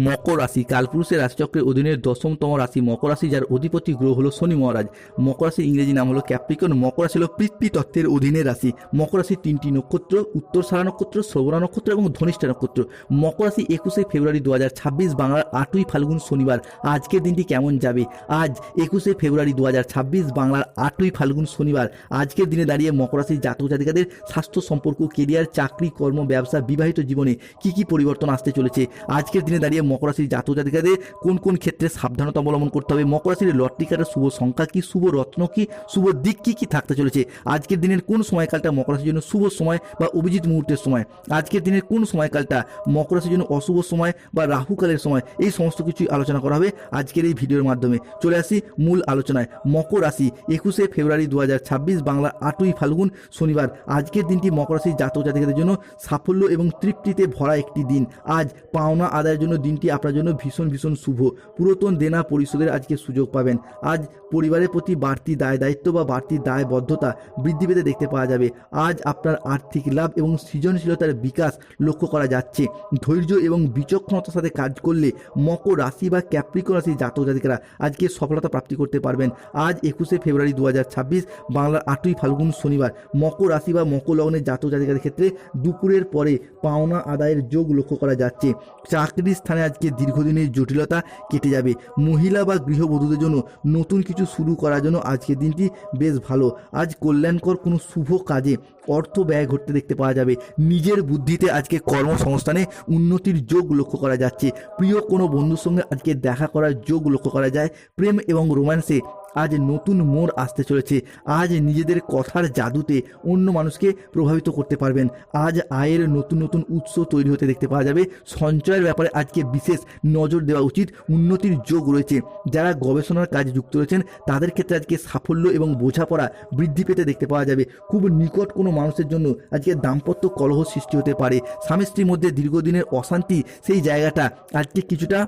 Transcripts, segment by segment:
মকর রাশি কালপুরুষের রাশিচক্রের অধীনের 10তম রাশি মকর রাশি, যার অধিপতি গ্রহ হলো শনি মহারাজ। মকর রাশির ইংরেজি নাম হলো ক্যাপ্রিকন। মকর রাশি হলো পৃথ্বী তত্ত্বের অধীনের রাশি। মকর রাশির 3টি নক্ষত্র, উত্তরসারা নক্ষত্র, শ্রবণা নক্ষত্র এবং ধনিষ্ঠা নক্ষত্র। মকর রাশি 21শে ফেব্রুয়ারি 2026 বাংলার 8ই ফাল্গুন শনিবার। আজকের দিনটি কেমন যাবে? আজ 21শে ফেব্রুয়ারি 2026 বাংলার 8ই ফাল্গুন শনিবার। আজকের দিনে দাঁড়িয়ে মকর রাশির জাতক জাতিকাদের স্বাস্থ্য, সম্পর্ক, কেরিয়ার, চাকরি, কর্ম, ব্যবসা, বিবাহিত জীবনে কি কি পরিবর্তন আসতে চলেছে? আজকের দিনে দাঁড়িয়ে মকর রাশির জাতক জাতিকাদের কোন কোন ক্ষেত্রে সাবধানতা অবলম্বন করতে হবে? মকর রাশির লটারি কাটার শুভ সংখ্যা কি, শুভ রত্ন কি, শুভ দিক কি কি থাকতে চলেছে? আজকের দিনের কোন সময়কালটা মকর রাশির জন্য শুভ সময় বা অভিজিৎ মুহূর্তের সময়? আজকের দিনের কোন সময়কালটা মকর রাশির জন্য অশুভ সময় বা রাহুকালের সময়? এই সমস্ত কিছুই আলোচনা করা হবে আজকের এই ভিডিওর মাধ্যমে। চলে আসি মূল আলোচনায়। মকর রাশি 21শে ফেব্রুয়ারি 2026 বাংলার 8ই ফাল্গুন শনিবার। আজকের দিনটি মকর রাশির জাতক জাতিকাদের জন্য সাফল্য এবং তৃপ্তিতে ভরা একটি দিন। আজ পাওনা আদায়ের জন্য দিনটি আপনার জন্য ভীষণ ভীষণ শুভ। পুরাতন দেনা পরিশোধের আজকে সুযোগ পাবেন। আজ পরিবারের প্রতি বাড়তি দায় দায়িত্ব বা বাড়তি দায়বদ্ধতা বৃদ্ধি পেতে দেখতে পাওয়া যাবে। আজ আপনার আর্থিক লাভ এবং সৃজনশীলতার বিকাশ লক্ষ্য করা যাচ্ছে। ধৈর্য এবং বিচক্ষণতার সাথে কাজ করলে মকর রাশি বা ক্যাপ্রিকন রাশির জাতক জাতিকারা আজকে সফলতা প্রাপ্তি করতে পারবেন। আজ 21শে ফেব্রুয়ারি 2026 বাংলার 8ই ফাল্গুন শনিবার। মকর রাশি বা মকর লগ্নের জাতক জাতিকাদের ক্ষেত্রে দুপুরের পরে পাওনা আদায়ের যোগ লক্ষ্য করা যাচ্ছে। চাকরির স্থানে আজকে দীর্ঘদিনের জটিলতা কেটে যাবে। মহিলা বা গৃহবধূদের জন্য নতুন কিছু শুরু করার জন্য আজকের দিনটি বেশ ভালো। আজ কল্যাণকর কোনো শুভ কাজে অর্থ ব্যয় ঘটতে দেখতে পাওয়া যাবে। নিজের বুদ্ধিতে আজকে কর্মসংস্থানে উন্নতির যোগ লক্ষ্য করা যাচ্ছে। প্রিয় কোনো বন্ধুর সঙ্গে আজকে দেখা করার যোগ লক্ষ্য করা যায়। প্রেম এবং রোম্যান্সে আজ নতুন মোড় আসতে চলেছে। আজ নিজেদের কথার জাদুতে অন্য মানুষকে প্রভাবিত করতে পারবেন। আজ আয়ের নতুন নতুন উৎস তৈরি হতে দেখতে পাওয়া যাবে। সঞ্চয়ের ব্যাপারে আজকে বিশেষ নজর দেওয়া উচিত। উন্নতির যোগ রয়েছে। যারা গবেষণার কাজে যুক্ত রয়েছেন তাদের ক্ষেত্রে আজকে সাফল্য এবং বোঝাপড়া বৃদ্ধি পেতে দেখতে পাওয়া যাবে। খুব নিকট কোনো মানুষের জন্য আজকে দাম্পত্য কলহ সৃষ্টি হতে পারে। স্বামী স্ত্রীর মধ্যে দীর্ঘদিনের অশান্তি, সেই জায়গাটা আজকে কিছুটা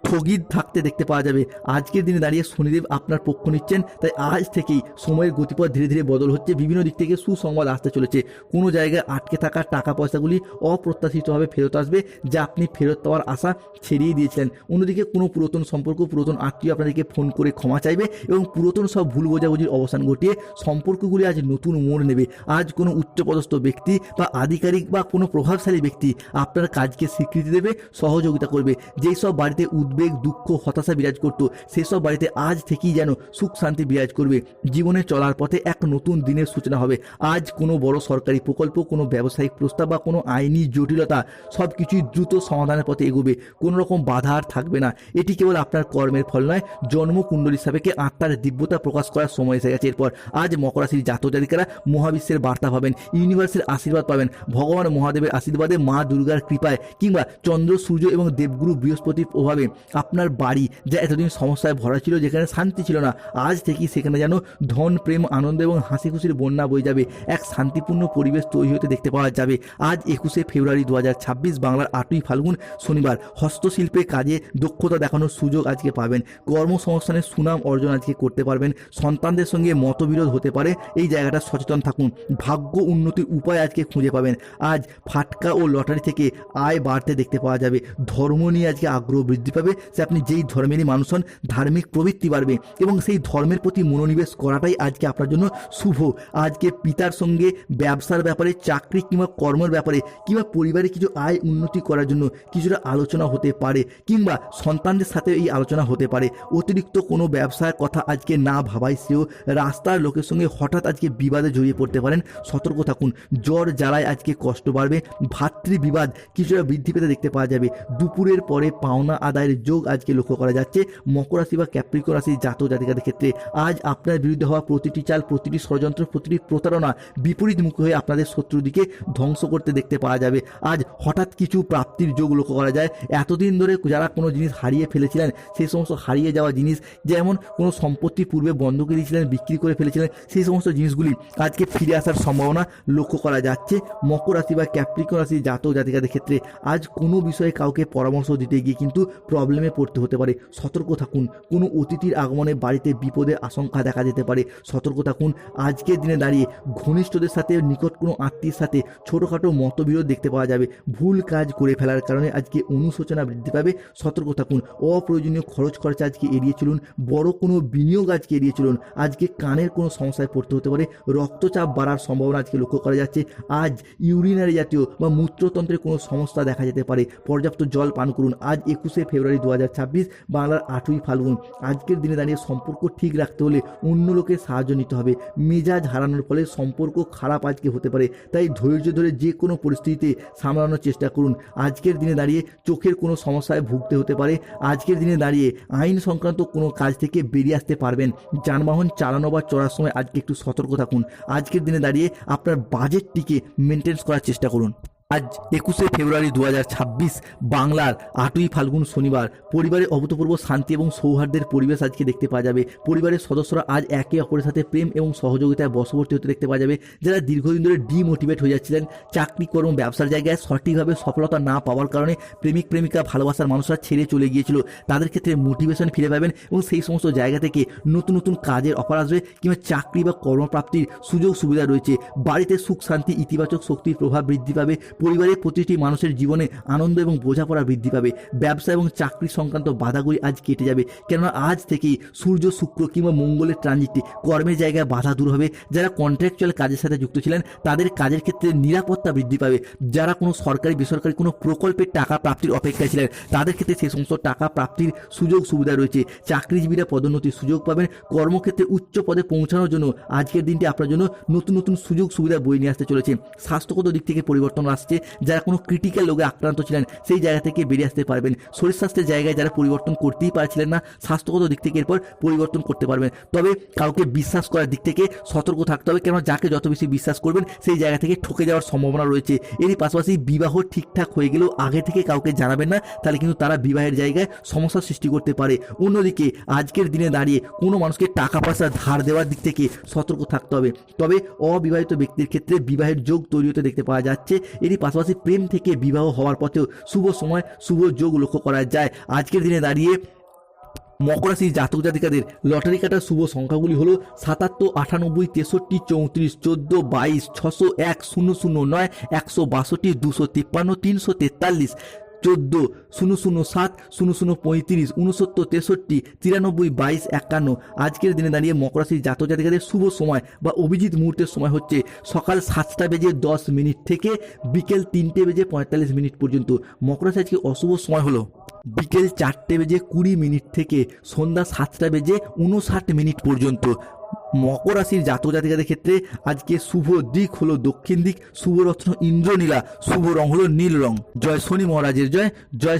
স্থগিত থাকতে দেখতে পাওয়া যাবে। আজকের দিনে দাঁড়িয়ে শনিদেব আপনার পক্ষ নিচ্ছেন, তাই আজ থেকেই সময়ের গতিপথ ধীরে ধীরে বদল হচ্ছে। বিভিন্ন দিক থেকে সুসংবাদ আসতে চলেছে। কোনো জায়গায় আটকে থাকা টাকা পয়সাগুলি অপ্রত্যাশিতভাবে ফেরত আসবে, যা আপনি ফেরত পাওয়ার আশা ছেড়িয়ে দিয়েছিলেন। অন্যদিকে কোনো পুরাতন সম্পর্ক, পুরাতন আত্মীয় আপনাদেরকে ফোন করে ক্ষমা চাইবে এবং পুরাতন সব ভুল বোঝাবুঝির অবসান ঘটিয়ে সম্পর্কগুলি আজ নতুন মোড় নেবে। আজ কোনো উচ্চপদস্থ ব্যক্তি বা আধিকারিক বা কোনো প্রভাবশালী ব্যক্তি আপনার কাজকে স্বীকৃতি দেবে, সহযোগিতা করবে। যেই সব বাড়িতে উদ্বেগ, দুঃখ, হতাশা বিরাজ করত, সেসব বাড়িতে আজ থেকেই যেন সুখ শান্তি বিরাজ করবে। জীবনে চলার পথে এক নতুন দিনের সূচনা হবে। আজ কোনো বড় সরকারি প্রকল্প, কোনো ব্যবসায়িক প্রস্তাব বা কোনো আইনি জটিলতা সব কিছুই দ্রুত সমাধানের পথে এগোবে। কোনো রকম বাধা আর থাকবে না। এটি কেবল আপনার কর্মের ফল নয়, জন্মকুণ্ডলী সাপেক্ষে আত্মার দিব্যতা প্রকাশ করার সময় এসে গেছে। এরপর আজ মকর রাশির জাতক জাতিকারা মহাবিশ্বের বার্তা পাবেন, ইউনিভার্সের আশীর্বাদ পাবেন। ভগবান মহাদেবের আশীর্বাদে, মা দুর্গার কৃপায় কিংবা চন্দ্র, সূর্য এবং দেবগুরু বৃহস্পতির প্রভাবে আপনার বাড়ি, যা এতদিন সমস্যায় ভরা ছিল, যেখানে শান্তি ছিল না, আজ থেকেই সেখানে যেন ধন, প্রেম, আনন্দ এবং হাসি খুশির বন্যা বয়ে যাবে। এক শান্তিপূর্ণ পরিবেশ তৈরি হতে দেখতে পাওয়া যাবে। আজ 21শে ফেব্রুয়ারি 2026 বাংলার 8ই ফাল্গুন শনিবার। হস্তশিল্পে কাজে দক্ষতা দেখানোর সুযোগ আজকে পাবেন। কর্মসংস্থানের সুনাম অর্জন আজকে করতে পারবেন। সন্তানদের সঙ্গে মতবিরোধ হতে পারে, এই জায়গাটা সচেতন থাকুন। ভাগ্য উন্নতির উপায় আজকে খুঁজে পাবেন। আজ ফাটকা ও লটারি থেকে আয় বাড়তে দেখতে পাওয়া যাবে। ধর্ম নিয়ে আজকে আগ্রহ বৃদ্ধি পাবে। সে আপনি যেই ধর্মেরই মানুষ হন, ধার্মিক প্রবৃত্তি বাড়বে এবং সেই ধর্মের প্রতি মনোনিবেশ করাটাই আজকে আপনার জন্য শুভ। আজকে পিতার সঙ্গে ব্যবসার ব্যাপারে, চাকরি কিংবা কর্মের ব্যাপারে কিংবা পরিবারে কিছু আয় উন্নতি করার জন্য কিছুটা আলোচনা হতে পারে, কিংবা সন্তানদের সাথে এই আলোচনা হতে পারে। অতিরিক্ত কোনো ব্যবসার কথা আজকে না ভাবাই সেও। রাস্তার লোকের সঙ্গে হঠাৎ আজকে বিবাদে জড়িয়ে পড়তে পারেন, সতর্ক থাকুন। জ্বর জ্বালায় আজকে কষ্ট বাড়বে। ভাতৃবিবাদ কিছুটা বৃদ্ধি পেতে দেখতে পাওয়া যাবে। দুপুরের পরে পাওনা আদায়ের যোগ আজকে লক্ষ্য করা যাচ্ছে মকর রাশি বা ক্যাপ্রিকন রাশির জাতক জাতিকাদের ক্ষেত্রে। আজ আপনার বিরুদ্ধে হওয়া প্রতিটি চাল, প্রতিটি ষড়যন্ত্র, প্রতিটি প্রতারণা বিপরীতমুখী হয়ে আপনাদের শত্রুদিকে ধ্বংস করতে দেখতে পাওয়া যাবে। আজ হঠাৎ কিছু প্রাপ্তির যোগ লক্ষ্য করা যায়। এতদিন ধরে যারা কোনো জিনিস হারিয়ে ফেলেছিলেন, সেই সমস্ত হারিয়ে যাওয়া জিনিস, যেমন কোনো সম্পত্তি পূর্বে বন্ধকে দিয়েছিলেন, বিক্রি করে ফেলেছিলেন, সেই সমস্ত জিনিসগুলি আজকে ফিরে আসার সম্ভাবনা লক্ষ্য করা যাচ্ছে মকর রাশি বা ক্যাপ্রিকন রাশির জাতক জাতিকাদের ক্ষেত্রে। আজ কোনো বিষয়ে কাউকে পরামর্শ দিতে গিয়ে কিন্তু প্রবলেমে পড়তে হতে পারে, সতর্ক থাকুন। কোনো অতিথির আগমনে বাড়িতে বিপদের আশঙ্কা দেখা যেতে পারে, সতর্ক থাকুন। আজকের দিনে দাঁড়িয়ে ঘনিষ্ঠদের সাথে, নিকট কোনো আত্মীয়ের সাথে ছোটোখাটো মতবিরোধ দেখতে পাওয়া যাবে। ভুল কাজ করে ফেলার কারণে আজকে অনুশোচনা বৃদ্ধি পাবে, সতর্ক থাকুন। অপ্রয়োজনীয় খরচ খরচা আজকে এড়িয়ে চলুন। বড় কোনো বিনিয়োগ আজকে এড়িয়ে চলুন। আজকে কানের কোনো সমস্যায় পড়তে হতে পারে, রক্তচাপ বাড়ার সম্ভাবনা আজকে লক্ষ্য করা যাচ্ছে। আজ ইউরিনারি জাতীয় বা মূত্রতন্ত্রের কোনো সমস্যা দেখা যেতে পারে। পর্যাপ্ত জল পান করুন। আজ 21শে ফেব্রুয়ারি 2026, বাংলার 8ই ফাল্গুন। আজকের দিনে দাঁড়িয়ে সম্পর্ক ঠিক রাখতে হলে অন্য লোকের সাহায্য নিতে হবে। মেজাজ হারানোর ফলে সম্পর্ক খারাপ আজকে হতে পারে, তাই ধৈর্য ধরে যে কোনো পরিস্থিতিতে সামলানোর চেষ্টা করুন। আজকের দিনে দাঁড়িয়ে চোখের কোনো সমস্যায় ভুগতে হতে পারে। আজকের দিনে দাঁড়িয়ে আইন সংক্রান্ত কোনো কাজ থেকে বেরিয়ে আসতে পারবেন। যানবাহন চালানো বা চড়ার সময় আজকে একটু সতর্ক থাকুন। আজকের দিনে দাঁড়িয়ে আপনার বাজেটটিকে মেনটেন করার চেষ্টা করুন। আজ 21শে ফেব্রুয়ারি 2026, বাংলার 8ই ফাল্গুন শনিবার। পরিবারে অভূতপূর্ব শান্তি এবং সৌহার্দ্যের পরিবেশ আজকে দেখতে পাওয়া যাবে। পরিবারের সদস্যরা আজ একে অপরের সাথে প্রেম এবং সহযোগিতায় বশবর্তী হতে দেখতে পাওয়া যাবে। যারা দীর্ঘদিন ধরে ডিমোটিভেট হয়ে যাচ্ছিলেন, চাকরি কর্ম ব্যবসার জায়গায় সঠিকভাবে সফলতা না পাওয়ার কারণে প্রেমিক প্রেমিকা ভালোবাসার মানুষরা ছেড়ে চলে গিয়েছিল, তাদের ক্ষেত্রে মোটিভেশন ফিরে পাবেন এবং সেই সমস্ত জায়গা থেকে নতুন নতুন কাজের অফার আসবে কিংবা চাকরি বা কর্মপ্রাপ্তির সুযোগ সুবিধা রয়েছে। বাড়িতে সুখ শান্তি ইতিবাচক শক্তির প্রভাব বৃদ্ধি পাবে। পরিবারের প্রতিটি মানুষের জীবনে আনন্দ এবং বোঝাপড়া বৃদ্ধি পাবে। ব্যবসা এবং চাকরি সংক্রান্ত বাধাগুলি আজ কেটে যাবে, কেননা আজ থেকেই সূর্য, শুক্র কিংবা মঙ্গলের ট্রানজিটটি কর্মের জায়গায় বাধা দূর হবে। যারা কন্ট্রাকচুয়াল কাজের সাথে যুক্ত ছিলেন তাদের কাজের ক্ষেত্রে নিরাপত্তা বৃদ্ধি পাবে। যারা কোনো সরকারি বেসরকারি কোনো প্রকল্পের টাকা প্রাপ্তির অপেক্ষায় ছিলেন তাদের ক্ষেত্রে সেই সমস্ত টাকা প্রাপ্তির সুযোগ সুবিধা রয়েছে। চাকরিজীবীরা পদোন্নতির সুযোগ পাবেন। কর্মক্ষেত্রে উচ্চ পদে পৌঁছানোর জন্য আজকের দিনটি আপনার জন্য নতুন নতুন সুযোগ সুবিধা বয়ে নিয়ে আসতে চলেছে। স্বাস্থ্যগত দিক থেকে পরিবর্তন আসছে। যারা কোনো ক্রিটিক্যাল রোগে আক্রান্ত ছিলেন সেই জায়গা থেকে বেরিয়ে আসতে পারবেন। শরীর স্বাস্থ্যের জায়গায় যারা পরিবর্তন করতেই পারছিলেন না, স্বাস্থ্যগত দিক থেকে এরপর পরিবর্তন করতে পারবেন। তবে কাউকে বিশ্বাস করার দিক থেকে সতর্ক থাকতে হবে, কেননা যাকে যত বেশি বিশ্বাস করবেন সেই জায়গা থেকে ঠকে যাওয়ার সম্ভাবনা রয়েছে। এরই পাশাপাশি বিবাহ ঠিকঠাক হয়ে গেলেও আগে থেকে কাউকে জানাবেন না, তাহলে কিন্তু তারা বিবাহের জায়গায় সমস্যার সৃষ্টি করতে পারে। অন্যদিকে আজকের দিনে দাঁড়িয়ে কোনো মানুষকে টাকা পয়সা ধার দেওয়ার দিক থেকে সতর্ক থাকতে হবে। তবে অবিবাহিত ব্যক্তির ক্ষেত্রে বিবাহের যোগ তৈরি হতে দেখতে পাওয়া যাচ্ছে। এরই পাশাপাশি প্রেম থেকে বিবাহ হওয়ার পথেও শুভ সময়, শুভ যোগ লক্ষ্য করা যায়। আজকের দিনে দাঁড়িয়ে মকর রাশির জাতক জাতিকাদের লটারি কাটার শুভ সংখ্যাগুলি হলো 77, 98, 63, 34, 14, 22, 601, 009, 162, 253, 343, 14, 007, 0035, 69, 63, 93, 22, 51। আজকের দিনে দাঁড়িয়ে মকর রাশির জাতক জাতিকাদের শুভ সময় বা অভিজিৎ মুহূর্তের সময় হচ্ছে সকাল 7:10 থেকে বিকেল 3:45 পর্যন্ত। মকর রাশি আজকে অশুভ সময় হলো বিকেল 4:20 থেকে সন্ধ্যা 7:59 পর্যন্ত। মকর রাশির জাতক জাতিকাদের ক্ষেত্রে আজকে শুভ দিক হলো দক্ষিণ দিক, শুভ রত্ন ইন্দ্রনীলা, শুভ রং হলো নীল রং। জয় শনি মহারাজের জয়, জয়